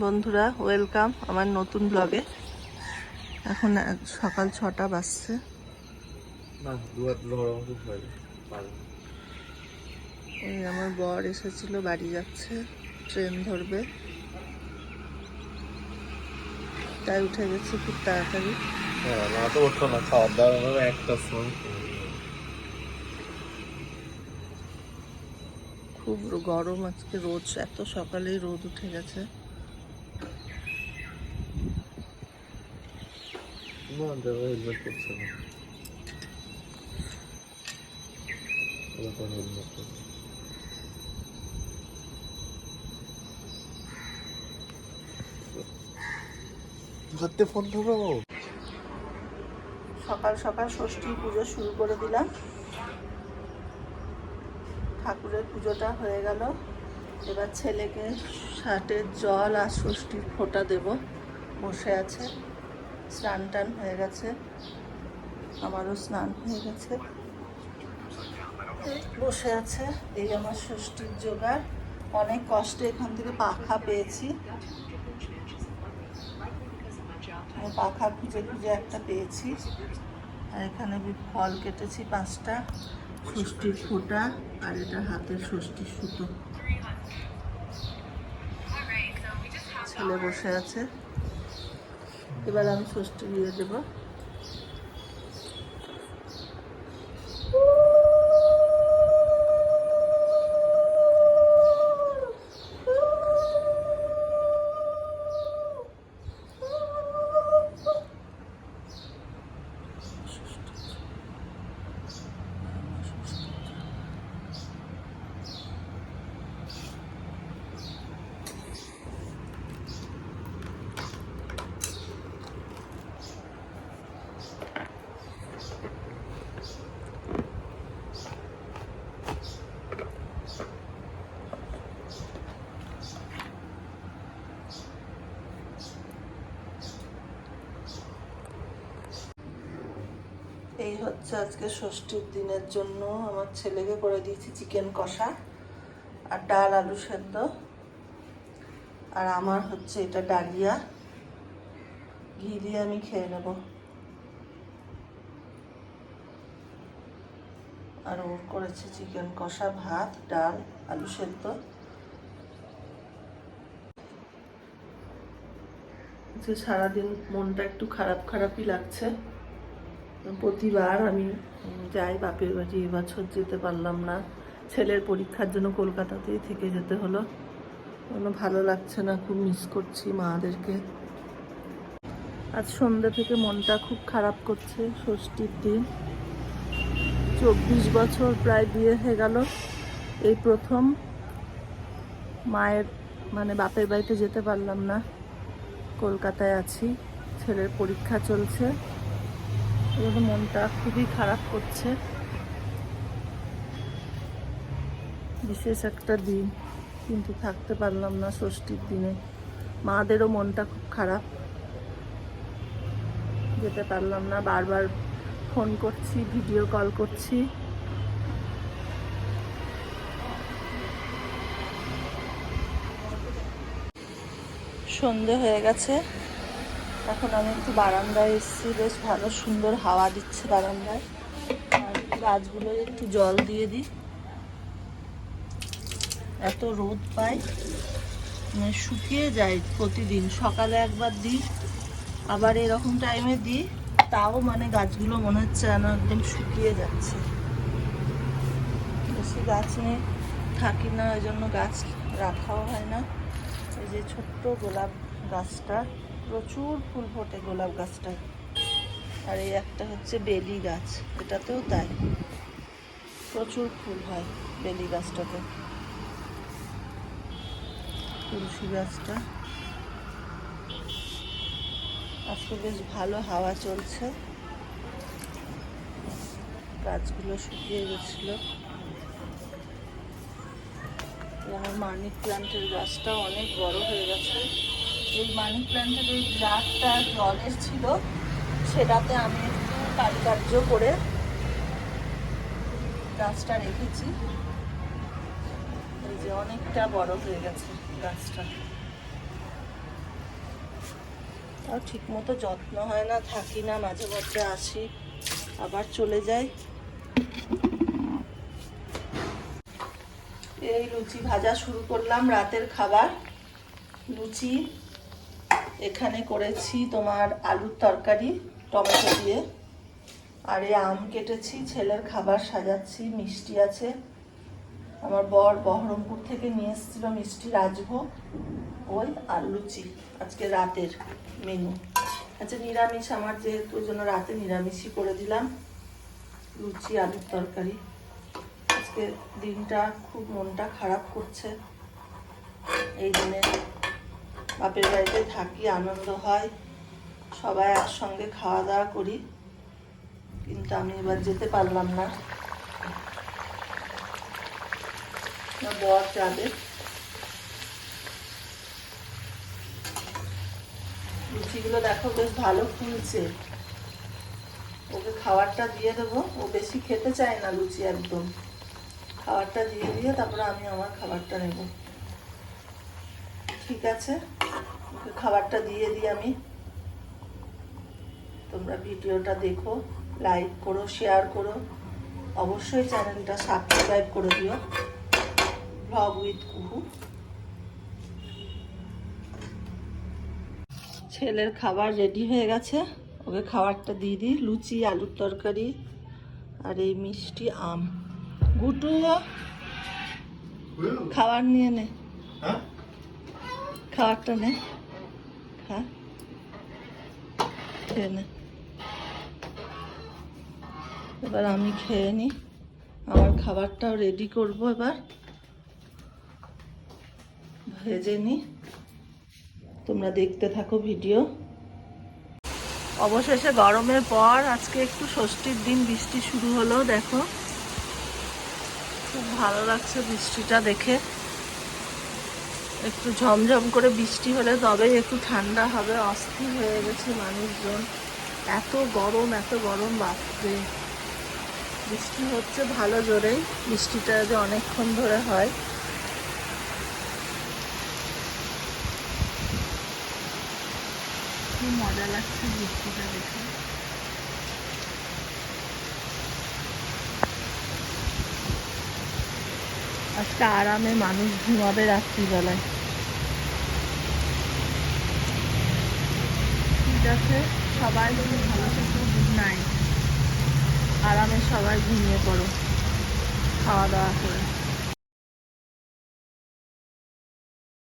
বন্ধুরা, ওয়েলকাম আমার নতুন ব্লগে। এখন সকাল 6টা বাজছে। ওই আমার বর এসেছিল, বাড়ি যাচ্ছে, ট্রেন ধরবে, তাই উঠে গেছে খুব তাড়াতাড়ি। খুব গরম আজকে, রোদ এত সকালেই রোদ উঠে গেছে। সকাল সকাল ষষ্ঠীর পুজো শুরু করে দিলাম। ঠাকুরের পুজোটা হয়ে গেল, এবার ছেলেকে শার্টের জল আর ষষ্ঠীর ফোঁটা দেব। বসে আছে, স্নান টান হয়ে গেছে, আমারও স্নান হয়ে গেছে, বসে আছে। এই আমার ষষ্ঠীর জোগাড়, অনেক কষ্টে এখান থেকে পাখা পেয়েছি। পাখা খুঁজে খুঁজে একটা পেয়েছি, আর এখানে ফল কেটেছি 5টা, ষষ্ঠীর ফোঁটা, আর এটা হাতের ষষ্ঠীর সুতো। ছেলে বসে আছে, এবার আমি ষষ্ঠী দিয়ে দেবো। এই হচ্ছে আজকে ষষ্ঠীর দিনের জন্য আমার ছেলেকে করে দিয়েছি চিকেন কষা আর ডাল আলু সেদ্ধ, আর আমার হচ্ছে এটা ডালিয়া, ঘি দিয়ে আমি খেয়ে নেব। আর ওর করেছে চিকেন কষা, ভাত, ডাল, আলু সেদ্ধ। যে সারাদিন মনটা একটু খারাপ খারাপই লাগছে। প্রতিবার আমি যাই বাপের বাড়ি, এবছর যেতে পারলাম না, ছেলের পরীক্ষার জন্য কলকাতাতেই থেকে যেতে হলো। কোনো ভালো লাগছে না, খুব মিস করছি মাদেরকে। আজ সন্ধ্যা থেকে মনটা খুব খারাপ করছে। ষষ্ঠীর দিন, 24 বছর প্রায় বিয়ে হয়ে গেল, এই প্রথম মায়ের মানে বাপের বাড়িতে যেতে পারলাম না। কলকাতায় আছি, ছেলের পরীক্ষা চলছে, মনটা খুবই খারাপ করছে। বিশেষ একটা দিন, কিন্তু থাকতে পারলাম না ষষ্ঠীর দিনে। মাদেরও মনটা খুব খারাপ, যেতে পারলাম না। বারবার ফোন করছি, ভিডিও কল করছি। সন্ধে হয়ে গেছে, এখন আমি একটু বারান্দায় এসেছি, বেশ ভালো সুন্দর হাওয়া দিচ্ছে বারান্দায়। আর গাছগুলো একটু জল দিয়ে দিই, এত রোদ পাই, মানে শুকিয়ে যায়। প্রতিদিন সকালে একবার দিই, আবার এরকম টাইমে দিই, তাও মানে গাছগুলো মনে হচ্ছে যেন একদম শুকিয়ে যাচ্ছে। বেশি গাছ নিয়ে থাকি না, ওই জন্য গাছ রাখাও হয় না। এই যে ছোট্ট গোলাপ গাছটা, প্রচুর ফুল ফোটে গোলাপ গাছটা। আর এই একটা হচ্ছে বেলি গাছ, এটাতেও তাই, প্রচুর ফুল হয় বেলি গাছটাতে। তুলসী গাছটা, আজকে বেশ ভালো হাওয়া চলছে, গাছগুলো শুকিয়ে গেছিল। আমার মানি প্ল্যান্টের গাছটা অনেক বড় হয়ে গেছে। এই মানি প্ল্যান্টের ওই জারটা জলের ছিল, সেটাতে আমি একটু কারুকার্য করে গাছটা রেখেছি। এই যে অনেকটা বড় হয়ে গেছে গাছটা। আর ঠিক মতো যত্ন হয় না, থাকি না, মাঝে মধ্যে আসি আবার চলে যাই। এই লুচি ভাজা শুরু করলাম, রাতের খাবার। লুচি এখানে করেছি তোমার আলুর তরকারি টমেটো দিয়ে, আর এই আম কেটেছি, ছেলের খাবার সাজাচ্ছি, মিষ্টি আছে। আমার বর বহরমপুর থেকে নিয়ে এসেছিল মিষ্টি রাজভোগ, ওই আর লুচি আজকে রাতের মেনু। আচ্ছা নিরামিষ আমার, যেহেতু ওই জন্য রাতে নিরামিষই করে দিলাম, লুচি আলুর তরকারি। আজকে দিনটা খুব মনটা খারাপ করছে, এই দিনে বাপের বাড়িতে থাকি, আনন্দ হয়, সবাই একসঙ্গে খাওয়া দাওয়া করি, কিন্তু আমি এবার যেতে পারলাম না। বর যাবে। লুচিগুলো দেখো বেশ ভালো ফুলছে, ওকে খাবারটা দিয়ে দেবো। ও বেশি খেতে চায় না লুচি, একদম। খাবারটা দিয়ে দিয়ে তারপরে আমি আমার খাবারটা নেব। ঠিক আছে, ওকে খাবারটা দিয়ে দিই আমি। তোমরা ভিডিওটা দেখো, লাইক করো, শেয়ার করো, অবশ্যই চ্যানেলটা সাবস্ক্রাইব করে দিও। ব্লগ উইথ কুহু। ছেলের খাবার রেডি হয়ে গেছে, ওকে খাবারটা দিয়ে দিই। লুচি আলুর তরকারি আর এই মিষ্টি আম। গুটু খাবার নিয়ে নে, খাবারটা নে, খা, খেয়ে নে। এবার আমি খেয়ে নিই, আমার খাবারটাও রেডি করব। এবার ভেজে নিই, তোমরা দেখতে থাকো ভিডিও। অবশেষে গরমের পর আজকে একটু ষষ্ঠীর দিন বৃষ্টি শুরু হলো, দেখো খুব ভালো লাগছে বৃষ্টিটা দেখে। একটু ঝমঝম করে বৃষ্টি হলে তবেই একটু ঠান্ডা হবে। অস্থির হয়ে গেছে মানুষজন, এত গরম বাপরে। বৃষ্টি হচ্ছে ভালো জোরেই, বৃষ্টিটা যে অনেকক্ষণ ধরে হয়। খুব মজা লাগছে বৃষ্টিটা দেখে। আজকে আরামে মানুষ ঘুমাবে রাত্রিবেলায়। ঠিক আছে, সবাই যদি ভালো থেকো, গুড নাইট। আরামে সবাই ঘুমিয়ে পড়ো খাওয়া দাওয়া করে।